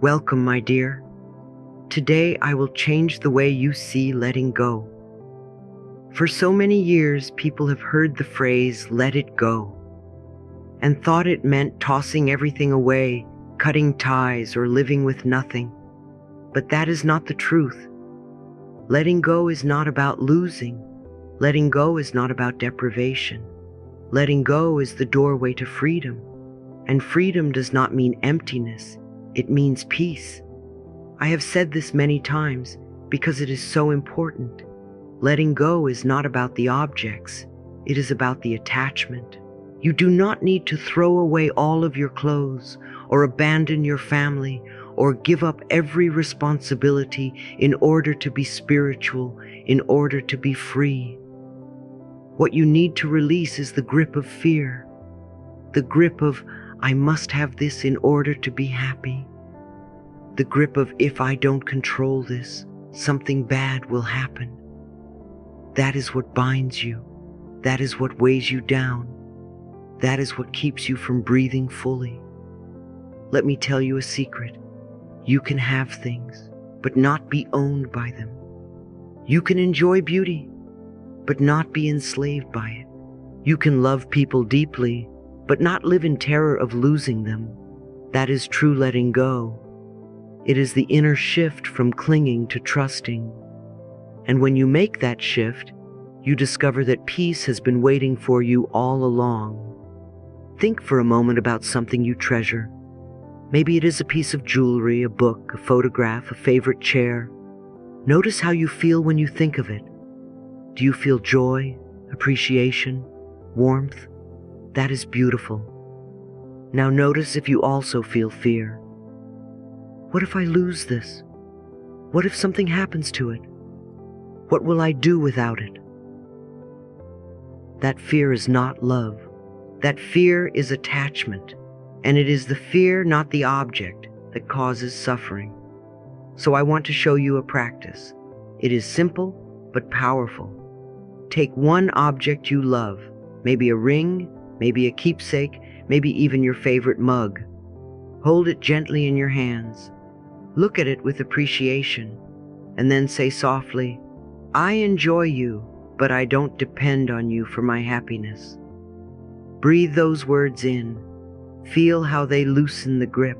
Welcome, my dear. Today I will change the way you see letting go. For so many years, people have heard the phrase, let it go, and thought it meant tossing everything away, cutting ties, or living with nothing. But that is not the truth. Letting go is not about losing. Letting go is not about deprivation. Letting go is the doorway to freedom. And freedom does not mean emptiness. It means peace. I have said this many times because it is so important. Letting go is not about the objects. It is about the attachment. You do not need to throw away all of your clothes or abandon your family or give up every responsibility in order to be spiritual, in order to be free. What you need to release is the grip of fear, the grip of, I must have this in order to be happy, the grip of, if I don't control this, something bad will happen. That is what binds you. That is what weighs you down. That is what keeps you from breathing fully. Let me tell you a secret. You can have things, but not be owned by them. You can enjoy beauty, but not be enslaved by it. You can love people deeply, but not live in terror of losing them. That is true letting go. It is the inner shift from clinging to trusting. And when you make that shift, you discover that peace has been waiting for you all along. Think for a moment about something you treasure. Maybe it is a piece of jewelry, a book, a photograph, a favorite chair. Notice how you feel when you think of it. Do you feel joy, appreciation, warmth? That is beautiful. Now notice if you also feel fear. What if I lose this? What if something happens to it? What will I do without it? That fear is not love. That fear is attachment. And it is the fear, not the object, that causes suffering. So I want to show you a practice. It is simple, but powerful. Take one object you love, maybe a ring, maybe a keepsake, maybe even your favorite mug. Hold it gently in your hands. Look at it with appreciation, and then say softly, I enjoy you, but I don't depend on you for my happiness. Breathe those words in. Feel how they loosen the grip.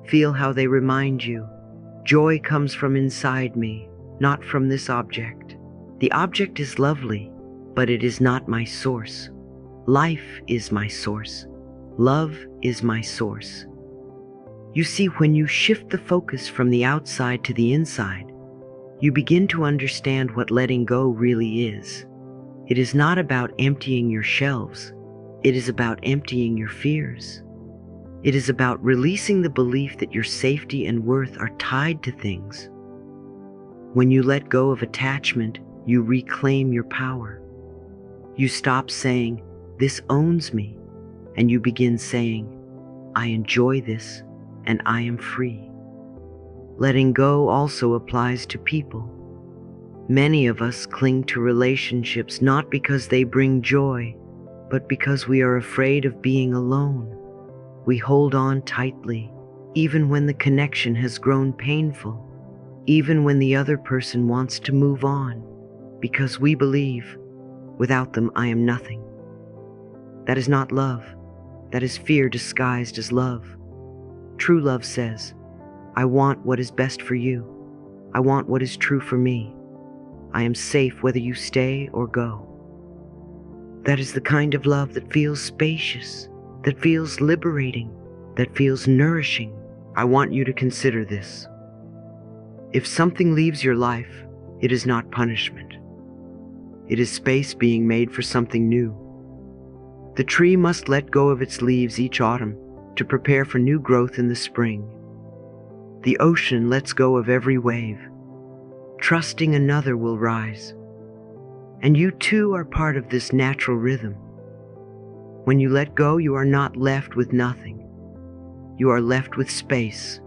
Feel how they remind you, joy comes from inside me, not from this object. The object is lovely, but it is not my source. Life is my source. Love is my source. You see, when you shift the focus from the outside to the inside, you begin to understand what letting go really is. It is not about emptying your shelves. It is about emptying your fears. It is about releasing the belief that your safety and worth are tied to things. When you let go of attachment, you reclaim your power. You stop saying, this owns me, and you begin saying, I enjoy this, and I am free. Letting go also applies to people. Many of us cling to relationships not because they bring joy, but because we are afraid of being alone. We hold on tightly, even when the connection has grown painful, even when the other person wants to move on, because we believe, without them I am nothing. That is not love. That is fear disguised as love. True love says, I want what is best for you. I want what is true for me. I am safe whether you stay or go. That is the kind of love that feels spacious, that feels liberating, that feels nourishing. I want you to consider this. If something leaves your life, it is not punishment. It is space being made for something new. The tree must let go of its leaves each autumn to prepare for new growth in the spring. The ocean lets go of every wave, trusting another will rise. And you too are part of this natural rhythm. When you let go, you are not left with nothing. You are left with space,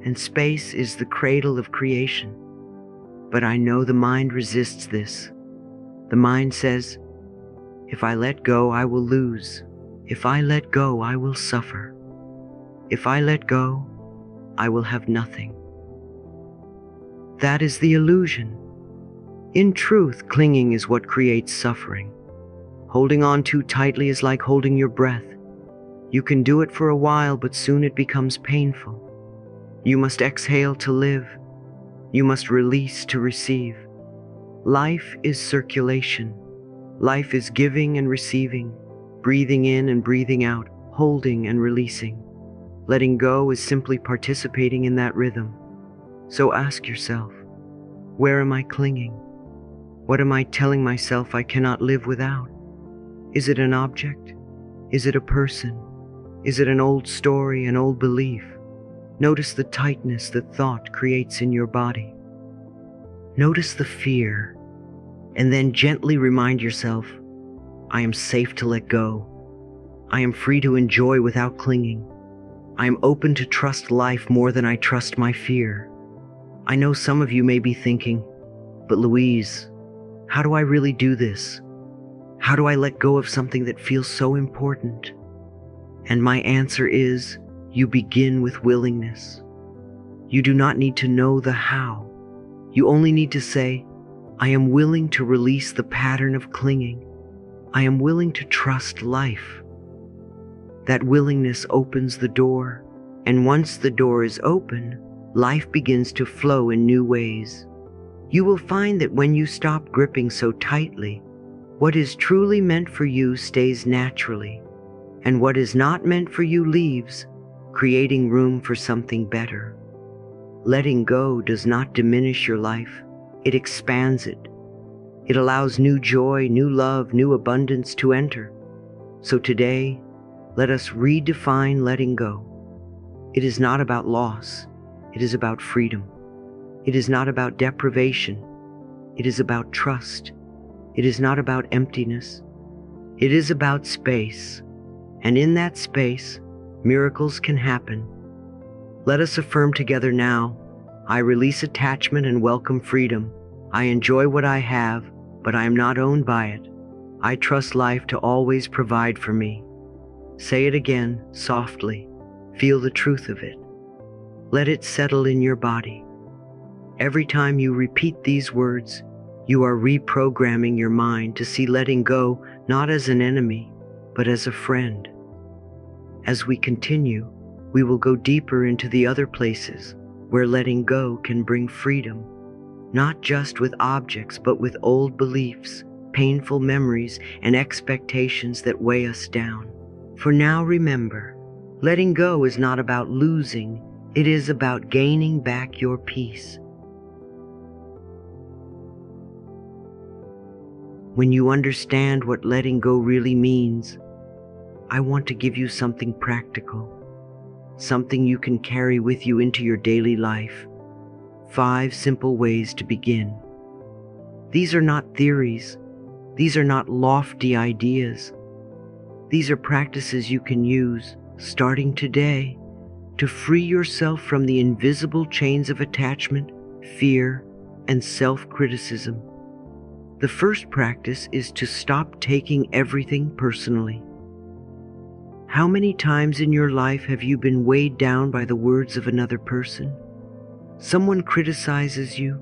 and space is the cradle of creation. But I know the mind resists this. The mind says, if I let go, I will lose. If I let go, I will suffer. If I let go, I will have nothing. That is the illusion. In truth, clinging is what creates suffering. Holding on too tightly is like holding your breath. You can do it for a while, but soon it becomes painful. You must exhale to live. You must release to receive. Life is circulation. Life is giving and receiving, breathing in and breathing out, holding and releasing. Letting go is simply participating in that rhythm. So ask yourself, where am I clinging? What am I telling myself I cannot live without? Is it an object? Is it a person? Is it an old story, an old belief? Notice the tightness that thought creates in your body. Notice the fear, and then gently remind yourself, I am safe to let go. I am free to enjoy without clinging. I am open to trust life more than I trust my fear. I know some of you may be thinking, but Louise, how do I really do this? How do I let go of something that feels so important? And my answer is, you begin with willingness. You do not need to know the how. You only need to say, I am willing to release the pattern of clinging. I am willing to trust life. That willingness opens the door, and once the door is open, life begins to flow in new ways. You will find that when you stop gripping so tightly, what is truly meant for you stays naturally, and what is not meant for you leaves, creating room for something better. Letting go does not diminish your life, it expands it. It allows new joy, new love, new abundance to enter. So today, let us redefine letting go. It is not about loss, it is about freedom. It is not about deprivation, it is about trust. It is not about emptiness, it is about space. And in that space, miracles can happen. Let us affirm together now, I release attachment and welcome freedom. I enjoy what I have, but I am not owned by it. I trust life to always provide for me. Say it again, softly. Feel the truth of it. Let it settle in your body. Every time you repeat these words, you are reprogramming your mind to see letting go not as an enemy, but as a friend. As we continue, we will go deeper into the other places where letting go can bring freedom, not just with objects, but with old beliefs, painful memories, and expectations that weigh us down. For now, remember, letting go is not about losing, it is about gaining back your peace. When you understand what letting go really means, I want to give you something practical, something you can carry with you into your daily life. 5 simple ways to begin. These are not theories. These are not lofty ideas. These are practices you can use, starting today, to free yourself from the invisible chains of attachment, fear, and self-criticism. The first practice is to stop taking everything personally. How many times in your life have you been weighed down by the words of another person? Someone criticizes you,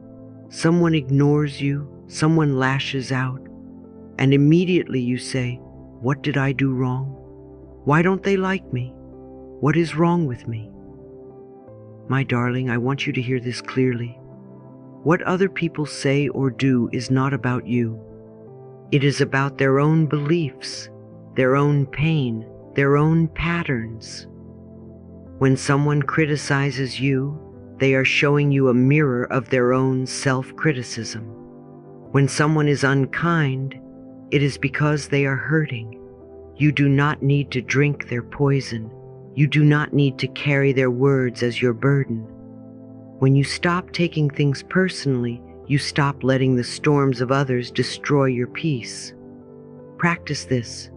someone ignores you, someone lashes out, and immediately you say, "What did I do wrong? Why don't they like me? What is wrong with me?" My darling, I want you to hear this clearly. What other people say or do is not about you. It is about their own beliefs, their own pain, their own patterns. When someone criticizes you, they are showing you a mirror of their own self-criticism. When someone is unkind, it is because they are hurting. You do not need to drink their poison. You do not need to carry their words as your burden. When you stop taking things personally, you stop letting the storms of others destroy your peace. Practice this.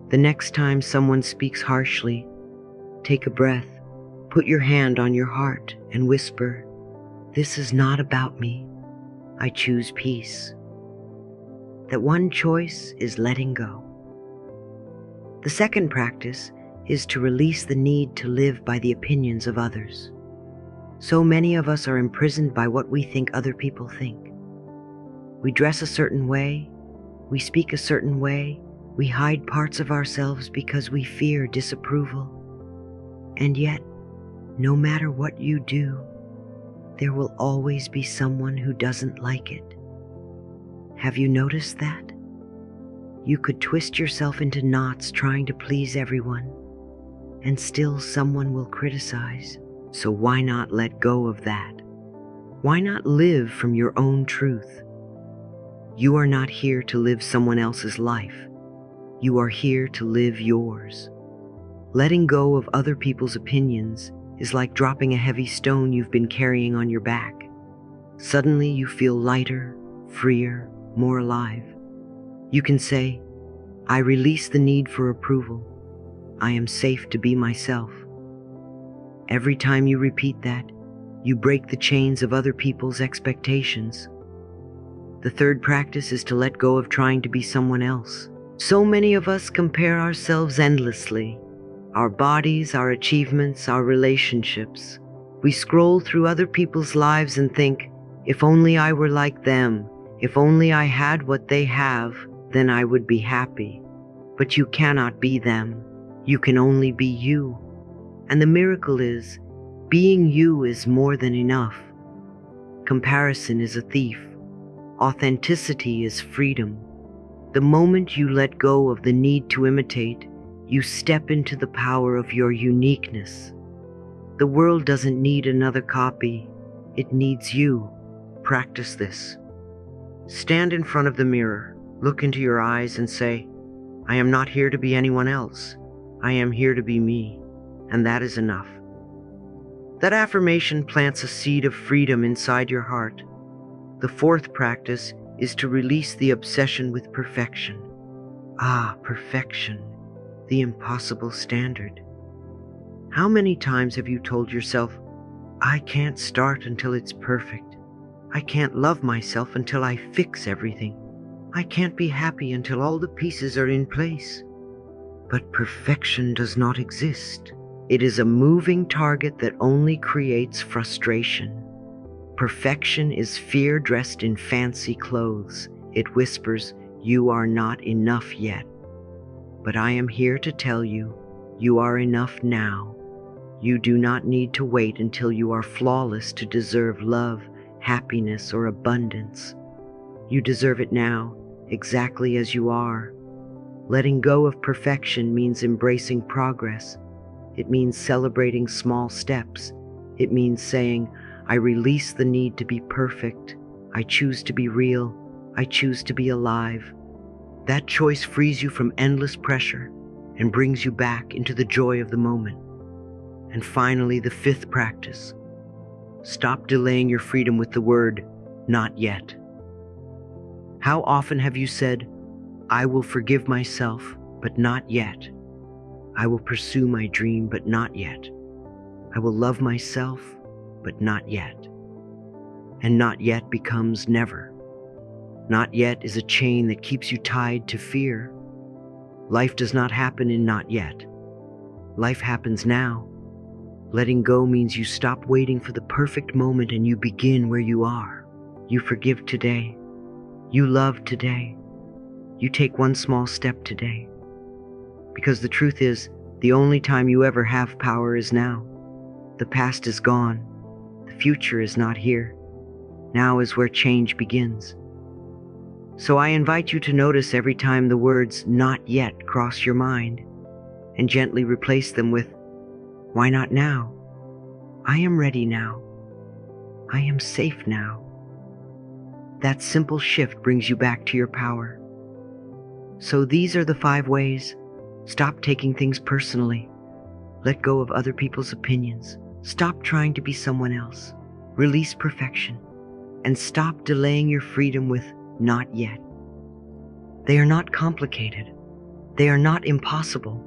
The next time someone speaks harshly, take a breath, put your hand on your heart, and whisper, "This is not about me. I choose peace." That one choice is letting go. The second practice is to release the need to live by the opinions of others. So many of us are imprisoned by what we think other people think. We dress a certain way, we speak a certain way, we hide parts of ourselves because we fear disapproval. And yet, no matter what you do, there will always be someone who doesn't like it. Have you noticed that? You could twist yourself into knots trying to please everyone, and still someone will criticize. So why not let go of that? Why not live from your own truth? You are not here to live someone else's life. You are here to live yours. Letting go of other people's opinions is like dropping a heavy stone you've been carrying on your back. Suddenly you feel lighter, freer, more alive. You can say, I release the need for approval. I am safe to be myself. Every time you repeat that, you break the chains of other people's expectations. The third practice is to let go of trying to be someone else. So many of us compare ourselves endlessly. Our bodies, our achievements, our relationships. We scroll through other people's lives and think, if only I were like them, if only I had what they have, then I would be happy. But you cannot be them. You can only be you. And the miracle is, being you is more than enough. Comparison is a thief. Authenticity is freedom. The moment you let go of the need to imitate, you step into the power of your uniqueness. The world doesn't need another copy. It needs you. Practice this. Stand in front of the mirror, look into your eyes and say, I am not here to be anyone else. I am here to be me. And that is enough. That affirmation plants a seed of freedom inside your heart. The fourth practice is to release the obsession with perfection. Ah, perfection, the impossible standard. How many times have you told yourself, I can't start until it's perfect. I can't love myself until I fix everything. I can't be happy until all the pieces are in place. But perfection does not exist. It is a moving target that only creates frustration. Perfection is fear dressed in fancy clothes. It whispers, you are not enough yet. But I am here to tell you, you are enough now. You do not need to wait until you are flawless to deserve love, happiness, or abundance. You deserve it now, exactly as you are. Letting go of perfection means embracing progress. It means celebrating small steps. It means saying, I release the need to be perfect. I choose to be real. I choose to be alive. That choice frees you from endless pressure and brings you back into the joy of the moment. And finally, the fifth practice. Stop delaying your freedom with the word, not yet. How often have you said, I will forgive myself, but not yet. I will pursue my dream, but not yet. I will love myself, but not yet. And not yet becomes never. Not yet is a chain that keeps you tied to fear. Life does not happen in not yet. Life happens now. Letting go means you stop waiting for the perfect moment and you begin where you are. You forgive today. You love today. You take one small step today. Because the truth is, the only time you ever have power is now. The past is gone. The future is not here. Now is where change begins. So I invite you to notice every time the words not yet cross your mind and gently replace them with, why not now? I am ready now. I am safe now. That simple shift brings you back to your power. So these are the 5 ways. Stop taking things personally. Let go of other people's opinions. Stop trying to be someone else. Release perfection. And stop delaying your freedom with not yet. They are not complicated. They are not impossible,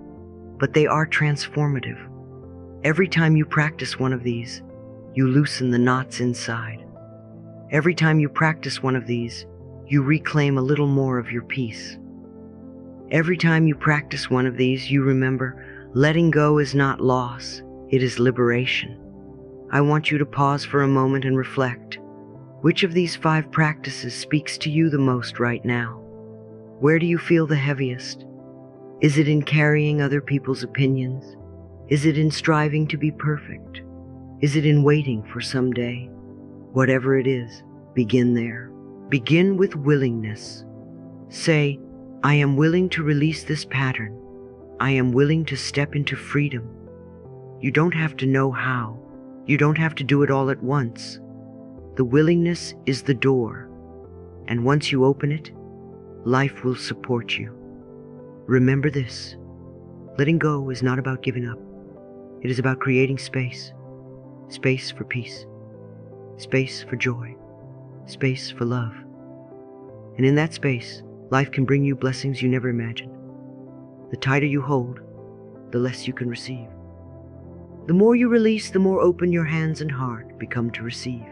but they are transformative. Every time you practice one of these, you loosen the knots inside. Every time you practice one of these, you reclaim a little more of your peace. Every time you practice one of these, you remember letting go is not loss, it is liberation. I want you to pause for a moment and reflect. Which of these 5 practices speaks to you the most right now? Where do you feel the heaviest? Is it in carrying other people's opinions? Is it in striving to be perfect? Is it in waiting for someday? Whatever it is, begin there. Begin with willingness. Say, I am willing to release this pattern. I am willing to step into freedom. You don't have to know how. You don't have to do it all at once. The willingness is the door, and once you open it, life will support you. Remember this: letting go is not about giving up. It is about creating space. Space for peace. Space for joy. Space for love. And in that space, life can bring you blessings you never imagined. The tighter you hold, the less you can receive. The more you release, the more open your hands and heart become to receive.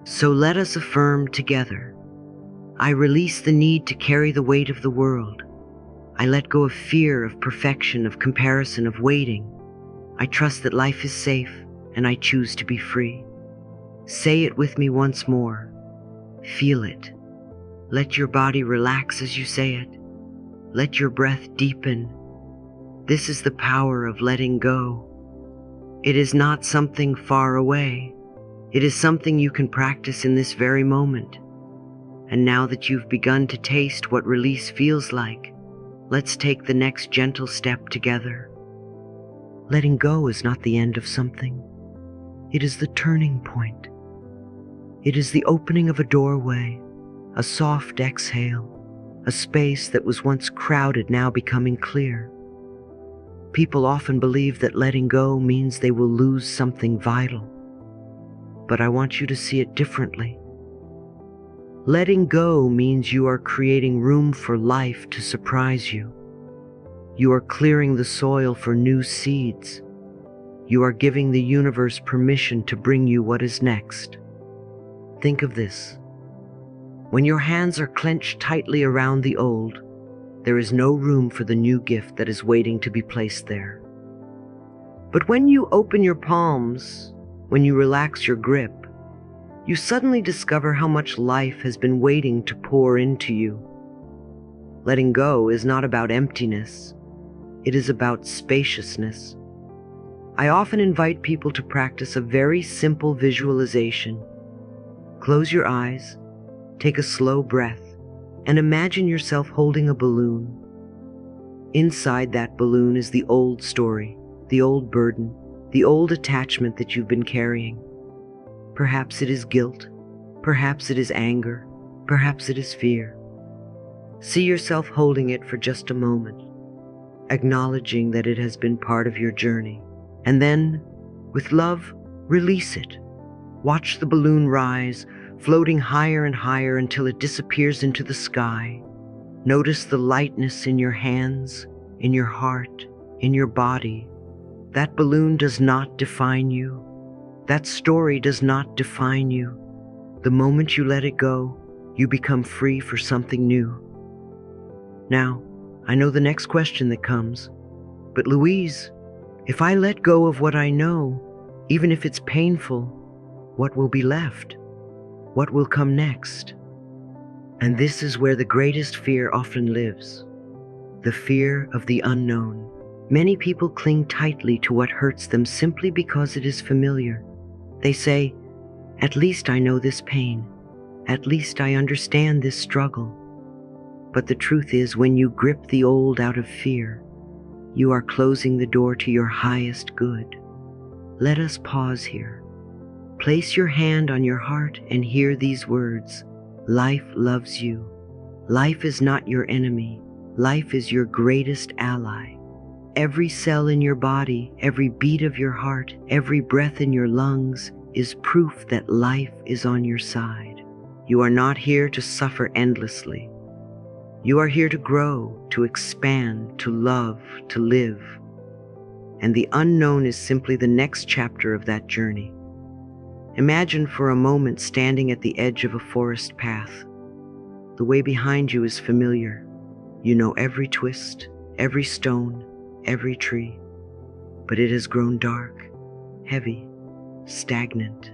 So let us affirm together. I release the need to carry the weight of the world. I let go of fear, of perfection, of comparison, of waiting. I trust that life is safe, and I choose to be free. Say it with me once more. Feel it. Let your body relax as you say it. Let your breath deepen. This is the power of letting go. It is not something far away. It is something you can practice in this very moment. And now that you've begun to taste what release feels like, let's take the next gentle step together. Letting go is not the end of something. It is the turning point. It is the opening of a doorway, a soft exhale, a space that was once crowded now becoming clear. People often believe that letting go means they will lose something vital. But I want you to see it differently. Letting go means you are creating room for life to surprise you. You are clearing the soil for new seeds. You are giving the universe permission to bring you what is next. Think of this. When your hands are clenched tightly around the old, there is no room for the new gift that is waiting to be placed there. But when you open your palms, when you relax your grip, you suddenly discover how much life has been waiting to pour into you. Letting go is not about emptiness. It is about spaciousness. I often invite people to practice a very simple visualization. Close your eyes, take a slow breath, and imagine yourself holding a balloon. Inside that balloon is the old story, the old burden, the old attachment that you've been carrying. Perhaps it is guilt, perhaps it is anger, perhaps it is fear. See yourself holding it for just a moment, acknowledging that it has been part of your journey. And then, with love, release it. Watch the balloon rise, floating higher and higher until it disappears into the sky. Notice the lightness in your hands, in your heart, in your body. That balloon does not define you. That story does not define you. The moment you let it go, you become free for something new. Now, I know the next question that comes, but Louise, if I let go of what I know, even if it's painful, what will be left? What will come next? And this is where the greatest fear often lives, the fear of the unknown. Many people cling tightly to what hurts them simply because it is familiar. They say, at least I know this pain. At least I understand this struggle. But the truth is, when you grip the old out of fear, you are closing the door to your highest good. Let us pause here. Place your hand on your heart and hear these words. Life loves you. Life is not your enemy. Life is your greatest ally. Every cell in your body, every beat of your heart, every breath in your lungs is proof that life is on your side. You are not here to suffer endlessly. You are here to grow, to expand, to love, to live. And the unknown is simply the next chapter of that journey. Imagine for a moment standing at the edge of a forest path. The way behind you is familiar. You know every twist, every stone, every tree. But it has grown dark, heavy, stagnant.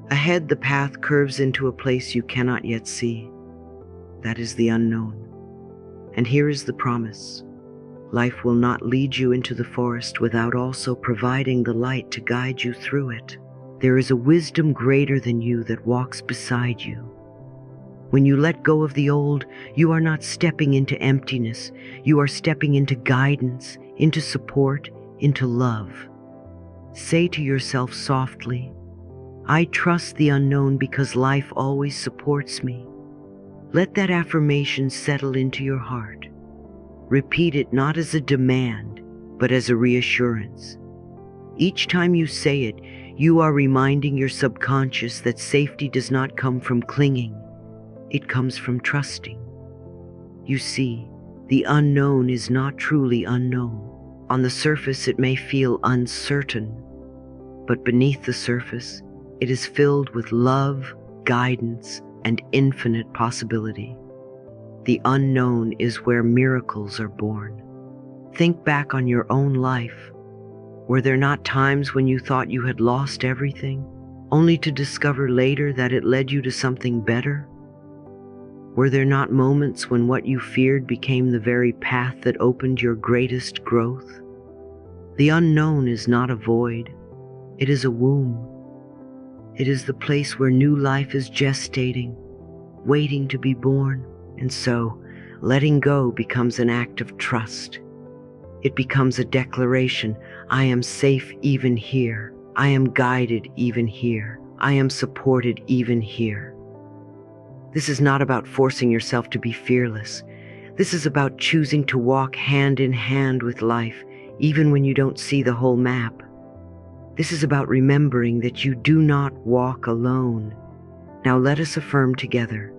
Ahead, the path curves into a place you cannot yet see. That is the unknown. And here is the promise. Life will not lead you into the forest without also providing the light to guide you through it. There is a wisdom greater than you that walks beside you. When you let go of the old, you are not stepping into emptiness. You are stepping into guidance, into support, into love. Say to yourself softly, I trust the unknown because life always supports me. Let that affirmation settle into your heart. Repeat it not as a demand, but as a reassurance. Each time you say it, you are reminding your subconscious that safety does not come from clinging. It comes from trusting. You see, the unknown is not truly unknown. On the surface, it may feel uncertain, but beneath the surface, it is filled with love, guidance, and infinite possibility. The unknown is where miracles are born. Think back on your own life. Were there not times when you thought you had lost everything, only to discover later that it led you to something better? Were there not moments when what you feared became the very path that opened your greatest growth? The unknown is not a void. It is a womb. It is the place where new life is gestating, waiting to be born. And so, letting go becomes an act of trust. It becomes a declaration, I am safe even here. I am guided even here. I am supported even here. This is not about forcing yourself to be fearless. This is about choosing to walk hand in hand with life, even when you don't see the whole map. This is about remembering that you do not walk alone. Now let us affirm together.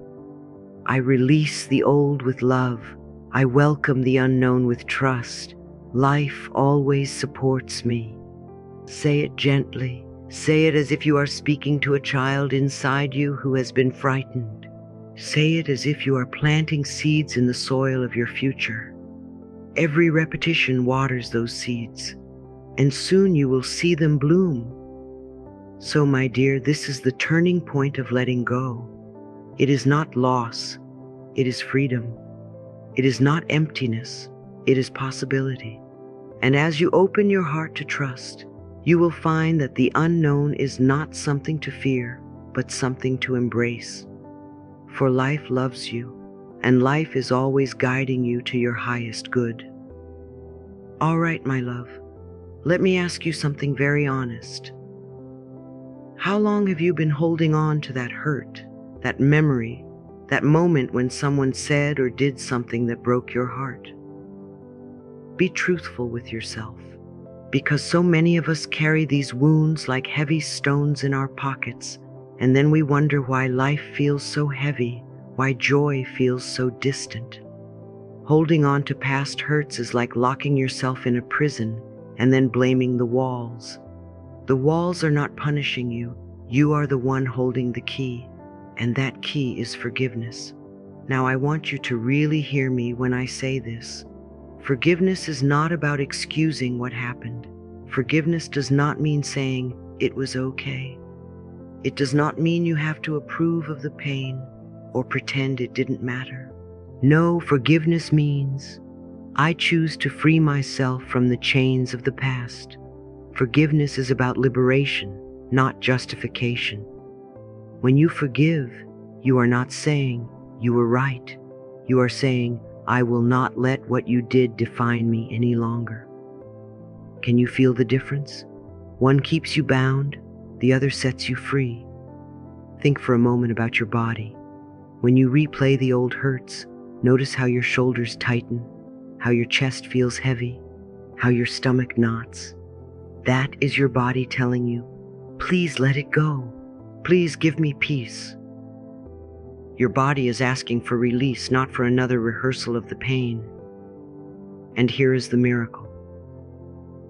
I release the old with love. I welcome the unknown with trust. Life always supports me. Say it gently. Say it as if you are speaking to a child inside you who has been frightened. Say it as if you are planting seeds in the soil of your future. Every repetition waters those seeds, and soon you will see them bloom. So, my dear, this is the turning point of letting go. It is not loss, it is freedom. It is not emptiness, it is possibility. And as you open your heart to trust, you will find that the unknown is not something to fear, but something to embrace. For life loves you, and life is always guiding you to your highest good. All right, my love, let me ask you something very honest. How long have you been holding on to that hurt, that memory, that moment when someone said or did something that broke your heart? Be truthful with yourself, because so many of us carry these wounds like heavy stones in our pockets, and then we wonder why life feels so heavy, why joy feels so distant. Holding on to past hurts is like locking yourself in a prison and then blaming the walls. The walls are not punishing you. You are the one holding the key, and that key is forgiveness. Now I want you to really hear me when I say this. Forgiveness is not about excusing what happened. Forgiveness does not mean saying, it was okay. It does not mean you have to approve of the pain or pretend it didn't matter. No, forgiveness means, I choose to free myself from the chains of the past. Forgiveness is about liberation, not justification. When you forgive, you are not saying, you were right. You are saying, I will not let what you did define me any longer. Can you feel the difference? One keeps you bound, the other sets you free. Think for a moment about your body. When you replay the old hurts, notice how your shoulders tighten, how your chest feels heavy, how your stomach knots. That is your body telling you, please let it go. Please give me peace. Your body is asking for release, not for another rehearsal of the pain. And here is the miracle.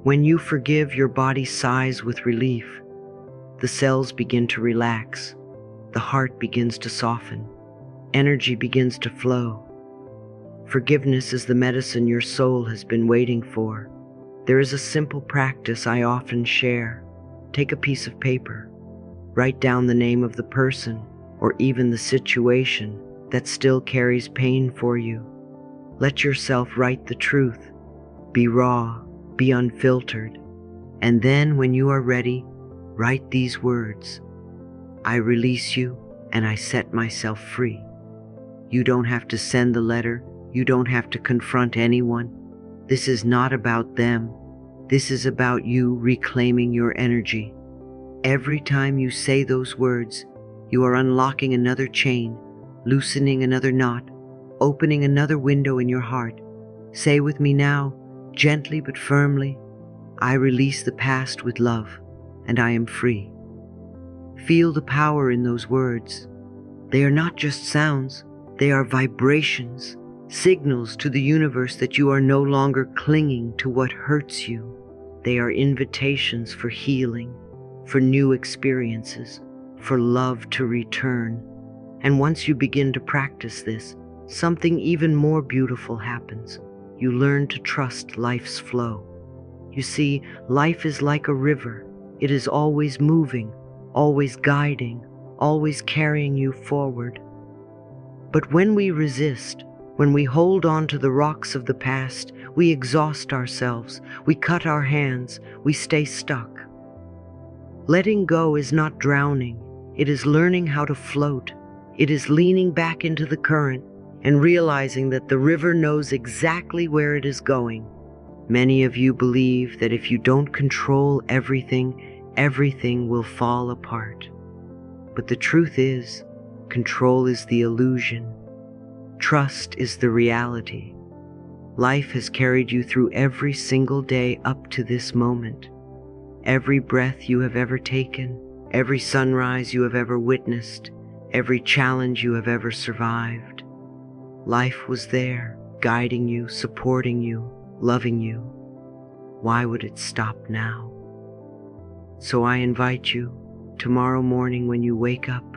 When you forgive, your body sighs with relief. The cells begin to relax. The heart begins to soften. Energy begins to flow. Forgiveness is the medicine your soul has been waiting for. There is a simple practice I often share. take a piece of paper. Write down the name of the person or even the situation that still carries pain for you. Let yourself write the truth. Be raw, be unfiltered. And then when you are ready, write these words: I release you and I set myself free. You don't have to send the letter. You don't have to confront anyone. This is not about them. This is about you reclaiming your energy. Every time you say those words, you are unlocking another chain, loosening another knot, opening another window in your heart. Say with me now, gently but firmly, I release the past with love, and I am free. Feel the power in those words. They are not just sounds, they are vibrations, signals to the universe that you are no longer clinging to what hurts you. They are invitations for healing, for new experiences, for love to return. And once you begin to practice this, something even more beautiful happens. You learn to trust life's flow. You see, life is like a river. It is always moving, always guiding, always carrying you forward. But when we resist, when we hold on to the rocks of the past, we exhaust ourselves, we cut our hands, we stay stuck. Letting go is not drowning. It is learning how to float. It is leaning back into the current and realizing that the river knows exactly where it is going. Many of you believe that if you don't control everything, everything will fall apart. But the truth is, control is the illusion. Trust is the reality. Life has carried you through every single day up to this moment. Every breath you have ever taken, every sunrise you have ever witnessed, every challenge you have ever survived. Life was there, guiding you, supporting you, loving you. Why would it stop now? So I invite you, tomorrow morning when you wake up,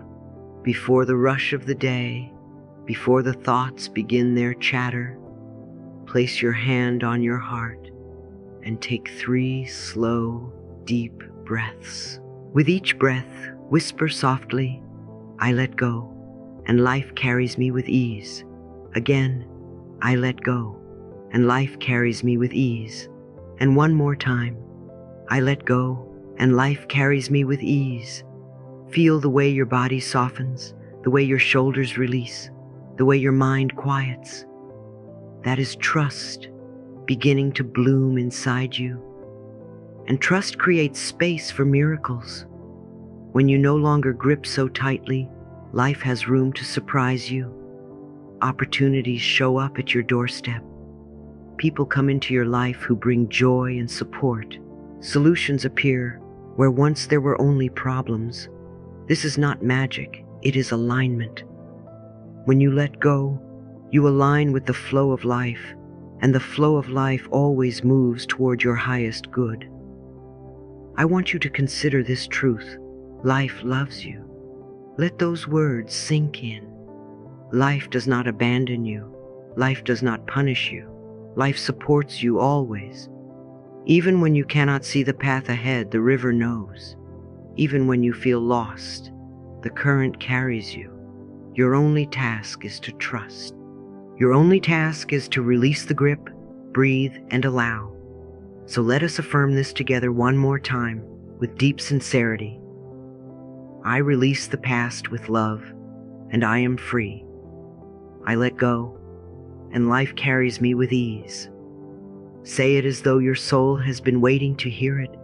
before the rush of the day, before the thoughts begin their chatter, place your hand on your heart and take 3 slow, deep breaths. With each breath, whisper softly, I let go, and life carries me with ease. Again, I let go, and life carries me with ease. And one more time, I let go, and life carries me with ease. Feel the way your body softens, the way your shoulders release, the way your mind quiets. That is trust beginning to bloom inside you. And trust creates space for miracles. When you no longer grip so tightly, life has room to surprise you. Opportunities show up at your doorstep. People come into your life who bring joy and support. Solutions appear where once there were only problems. This is not magic, it is alignment. When you let go, you align with the flow of life, and the flow of life always moves toward your highest good. I want you to consider this truth. Life loves you. Let those words sink in. Life does not abandon you. Life does not punish you. Life supports you always. Even when you cannot see the path ahead, the river knows. Even when you feel lost, the current carries you. Your only task is to trust. Your only task is to release the grip, breathe, and allow. So let us affirm this together one more time with deep sincerity. I release the past with love, and I am free. I let go, and life carries me with ease. Say it as though your soul has been waiting to hear it.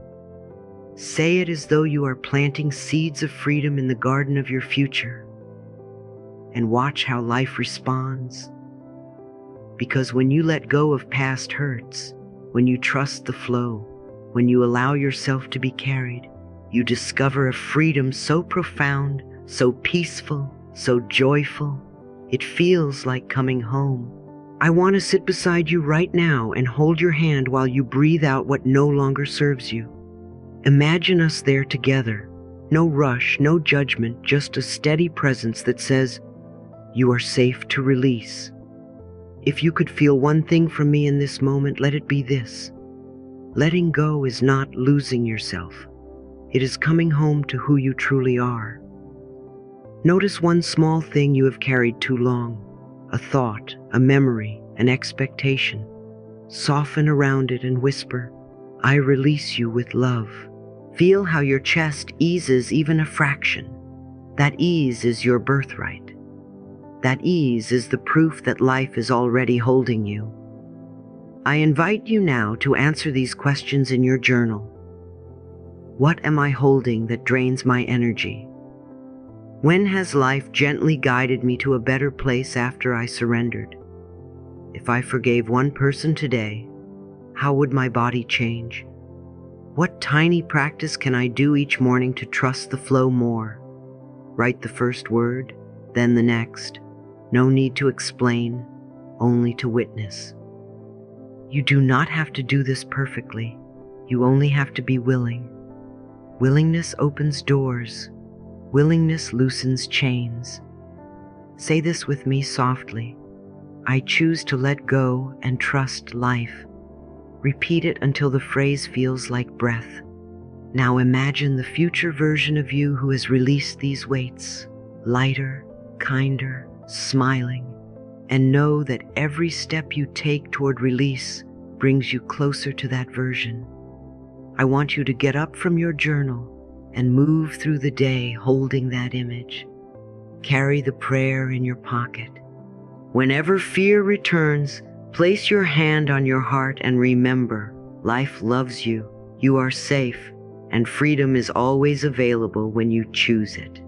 Say it as though you are planting seeds of freedom in the garden of your future. And watch how life responds. Because when you let go of past hurts, when you trust the flow, when you allow yourself to be carried, you discover a freedom so profound, so peaceful, so joyful. It feels like coming home. I want to sit beside you right now and hold your hand while you breathe out what no longer serves you. Imagine us there together. No rush, no judgment, just a steady presence that says, you are safe to release. If you could feel one thing from me in this moment, let it be this. Letting go is not losing yourself. It is coming home to who you truly are. Notice one small thing you have carried too long, a thought, a memory, an expectation. Soften around it and whisper, "I release you with love." Feel how your chest eases even a fraction. That ease is your birthright. That ease is the proof that life is already holding you. I invite you now to answer these questions in your journal. What am I holding that drains my energy? When has life gently guided me to a better place after I surrendered? If I forgave one person today, how would my body change? What tiny practice can I do each morning to trust the flow more? Write the first word, then the next. No need to explain, only to witness. You do not have to do this perfectly. You only have to be willing. Willingness opens doors. Willingness loosens chains. Say this with me softly. I choose to let go and trust life. Repeat it until the phrase feels like breath. Now imagine the future version of you who has released these weights, lighter, kinder, smiling, and know that every step you take toward release brings you closer to that version. I want you to get up from your journal and move through the day holding that image. Carry the prayer in your pocket. Whenever fear returns, place your hand on your heart and remember, life loves you, you are safe, and freedom is always available when you choose it.